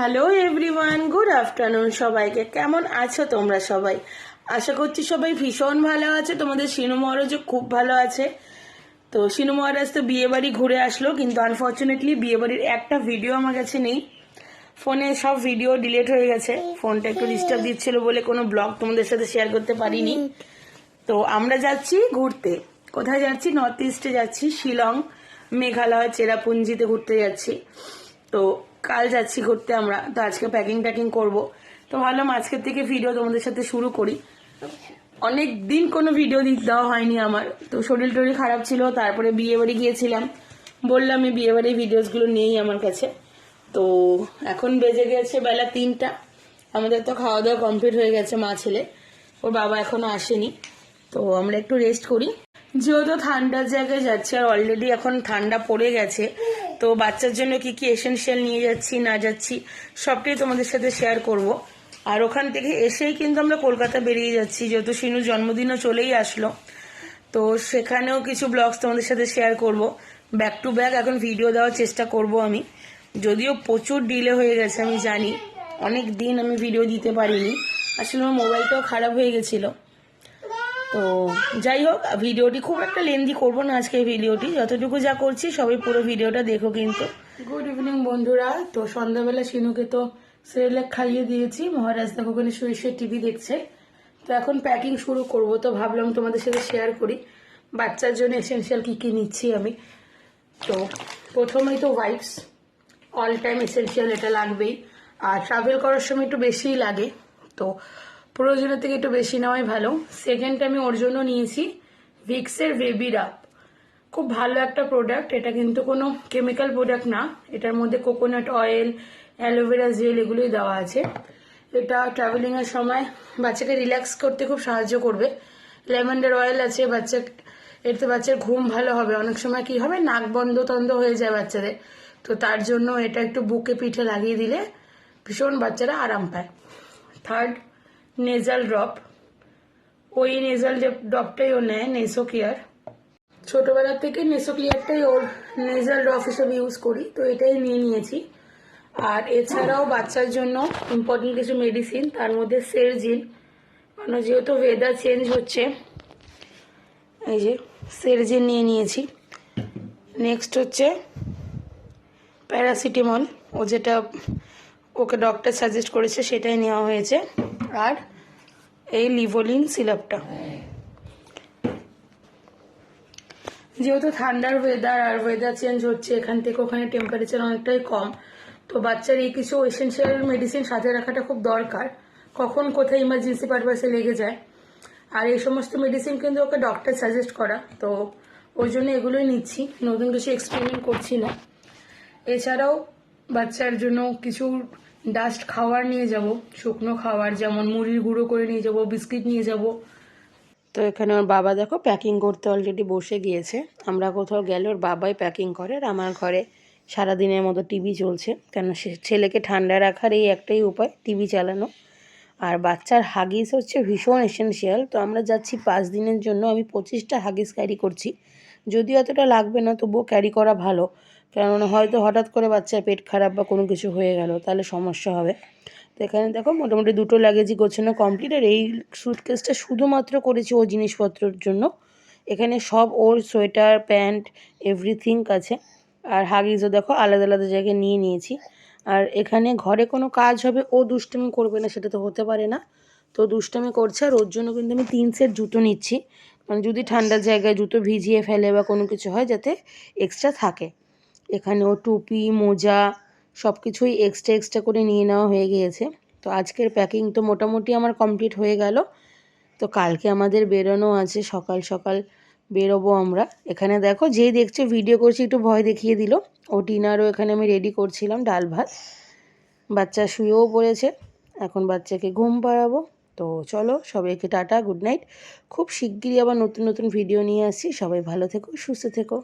Hello everyone, good afternoon. সবাইকে কেমন আছো তোমরা সবাই? আশা করছি সবাই ভীষণ ভালো আছে। তোমাদের শিনু মহারাজও খুব ভালো আছে। তো শিনু মহারাজ তো বিয়ে বাড়ি ঘুরে আসলো, কিন্তু আনফর্চুনেটলি বিয়ে বাড়ির একটা ভিডিও আমার কাছে নেই। ফোনে সব ভিডিও ডিলিট হয়ে গেছে। ফোনটা একটু ডিস্টার্ব দিচ্ছিল বলে কোনো ব্লগ তোমাদের সাথে শেয়ার করতে পারিনি। তো আমরা যাচ্ছি ঘুরতে। কোথায় যাচ্ছি? নর্থ ইস্টে যাচ্ছি, শিলং, মেঘালয়, চেরাপুঞ্জিতে ঘুরতে যাচ্ছি। তো কাল যাচ্ছি ঘুরতে আমরা। তো আজকে প্যাকিং করব। তো ভাবলাম আজকের থেকে ভিডিও তোমাদের সাথে শুরু করি। অনেক দিন কোনো ভিডিও দেওয়া হয়নি আমার। তো শরীর টরীর খারাপ ছিল, তারপরে বিয়ে বাড়ি গিয়েছিলাম। বললাম এই বিয়ে বাড়ির ভিডিওসগুলো নেই আমার কাছে। তো এখন বেজে গেছে বেলা 3টা। আমাদের তো খাওয়া দাওয়া কমপ্লিট হয়ে গেছে, মা ছেলে। ওর বাবা এখনো আসেনি। তো আমরা একটু রেস্ট করি, যেহেতু ঠান্ডার জায়গায় যাচ্ছি আর অলরেডি এখন ঠান্ডা পড়ে গেছে। তো বাচ্চার জন্য কি কি এসেনশিয়াল নিয়ে যাচ্ছি না যাচ্ছি সবটাই তোমাদের সাথে শেয়ার করব। আর ওখান থেকে এসেই কিন্তু আমরা কলকাতা বেরিয়ে যাচ্ছি, যেহেতু শিনুর জন্মদিনও চলেই আসলো। তো সেখানেও কিছু ব্লগস তোমাদের সাথে শেয়ার করব। ব্যাক টু ব্যাক এখন ভিডিও দেওয়ার চেষ্টা করব আমি। যদিও প্রচুর ডিলে হয়ে গেছে আমি জানি, অনেক দিন আমি ভিডিও দিতে পারিনি। আসলে আমার মোবাইলটাও খারাপ হয়ে গেছিলো। তো যাই হোক, ভিডিওটি খুব একটা লেন্দি করবো না আজকে। ভিডিওটি যতটুকু যা করছি সবাই পুরো ভিডিওটা দেখো কিন্তু। গুড ইভিনিং বন্ধুরা। তো সন্ধ্যাবেলা শিনুকে তো সেরেলাক খাইয়ে দিয়েছি। মহারাজ দেখো ওখানে শুয়ে শুয়ে টিভি দেখছে। তো এখন প্যাকিং শুরু করব। তো ভাবলাম তোমাদের সাথে শেয়ার করি বাচ্চার জন্য এসেনশিয়াল কী কী নিচ্ছি আমি। তো প্রথমেই তো ওয়াইপস, অল টাইম এসেনশিয়াল, এটা লাগবেই। আর ট্রাভেল করার সময় একটু বেশিই লাগে, তো প্রয়োজনের থেকে একটু বেশি নেওয়াই ভালো। সেকেন্ড আমি ওর জন্য নিয়েছি ভিক্সের বেবি রাব। খুব ভালো একটা প্রোডাক্ট। এটা কিন্তু কোনো কেমিক্যাল প্রোডাক্ট না। এটার মধ্যে কোকোনাট অয়েল, অ্যালোভেরা জেল এগুলোই দেওয়া আছে। এটা ট্রাভেলিংয়ের সময় বাচ্চাকে রিল্যাক্স করতে খুব সাহায্য করবে। লেমন্ডার অয়েল আছে, এতে বাচ্চার ঘুম ভালো হবে। অনেক সময় কি হবে, নাক বন্ধ তন্ধ হয়ে যায় বাচ্চাদের। তো তার জন্য এটা একটু বুকে পিঠে লাগিয়ে দিলে ভীষণ বাচ্চারা আরাম পায়। Third, nasal drop. ওই নেজাল ড্রপটাই ও নেয়, নেসো কেয়ার। ছোটবেলা থেকে নেসো ক্লিয়ারটাই ওর নেজাল ড্রপ হিসেবে ইউজ করি, তো এটাই নিয়ে নিয়েছি। আর এছাড়াও বাচ্চার জন্য ইম্পর্টেন্ট কিছু মেডিসিন, তার মধ্যে সেরজিন, কারণ যেহেতু ওয়েদার চেঞ্জ হচ্ছে, এই যে সেরজিন নিয়ে নিয়েছি। নেক্সট হচ্ছে প্যারাসিটামল, ও যেটা ওকে ডক্টর সাজেস্ট করেছে সেটাই নেওয়া হয়েছে। আর এই লিভোলিন সিরাপটা। যেহেতু ঠান্ডার ওয়েদার আর ওয়েদার চেঞ্জ হচ্ছে, এখান থেকে ওখানে টেম্পারেচার অনেকটাই কম, তো বাচ্চার এই কিছু এসেনশিয়াল মেডিসিন সাথে রাখাটা খুব দরকার। কখন কোথায় ইমার্জেন্সি পারপাসে লেগে যায়। আর এই সমস্ত মেডিসিন কিন্তু ওকে ডক্টর সাজেস্ট করা, তো ওই জন্য এগুলোই নিচ্ছি, নতুন কিছু এক্সপেরিমেন্ট করছি না। এছাড়াও বাচ্চার জন্য কিছু ডাস্ট খাবার নিয়ে যাব, শুকনো খাবার, যেমন মুড়ির গুঁড়ো করে নিয়ে যাব, বিস্কিট নিয়ে যাব। তো এখানে ওর বাবা দেখো প্যাকিং করতে অলরেডি বসে গিয়েছে। আমরা কোথাও গেলে ওর বাবাই প্যাকিং করে। আর আমার ঘরে সারাদিনের মতো টিভি চলছে, কেন ছেলেকে ঠান্ডা রাখার এই একটাই উপায়, টিভি চালানো। আর বাচ্চার হাগিস হচ্ছে ভীষণ এসেনশিয়াল। তো আমরা যাচ্ছি 5 দিনের জন্য। আমি 25টা হাগিস ক্যারি করছি। যদিও এতটা লাগবে না, তবুও ক্যারি করা ভালো, কারণ হয়তো হঠাৎ করে বাচ্চার পেট খারাপ বা কোনো কিছু হয়ে গেল, তাহলে সমস্যা হবে। তো এখানে দেখো মোটামুটি 2টো লাগেজই গোছানো কমপ্লিট। আর এই সুটকেসটা শুধুমাত্র করেছি ও জিনিসপত্রের জন্য। এখানে সব ওর সোয়েটার, প্যান্ট, এভরিথিং আছে। আর হাগিসও দেখো আলাদা আলাদা জায়গায় নিয়ে নিয়েছি। আর এখানে ঘরে কোনো কাজ হবে, ও দুষ্টামি করবে না সেটা তো হতে পারে না, তো দুষ্টামি করছে। আর ওর জন্য কিন্তু আমি 3 সেট জুতো নিচ্ছি, মানে যদি ঠান্ডার জায়গায় জুতো ভিজিয়ে ফেলে বা কোনো কিছু হয় যাতে এক্সট্রা থাকে। এখানেও টুপি, মোজা সব কিছুই এক্সট্রা করে নিয়ে নেওয়া হয়ে গিয়েছে। তো আজকের প্যাকিং তো মোটামুটি আমার কমপ্লিট হয়ে গেল। তো কালকে আমাদের বেরোনো আছে, সকাল সকাল বেরোবো আমরা। এখানে দেখো যেই দেখছে ভিডিও করছি একটু ভয় দেখিয়ে দিল। ও ডিনারও এখানে আমি রেডি করছিলাম, ডাল ভাত। বাচ্চা শুয়েও পড়েছে, এখন বাচ্চাকে ঘুম পাড়াবো। তো চলো সবাইকে টাটা, গুড নাইট। খুব শিগগিরই আবার নতুন নতুন ভিডিও নিয়ে আসছি। সবাই ভালো থেকো, সুস্থ থেকো।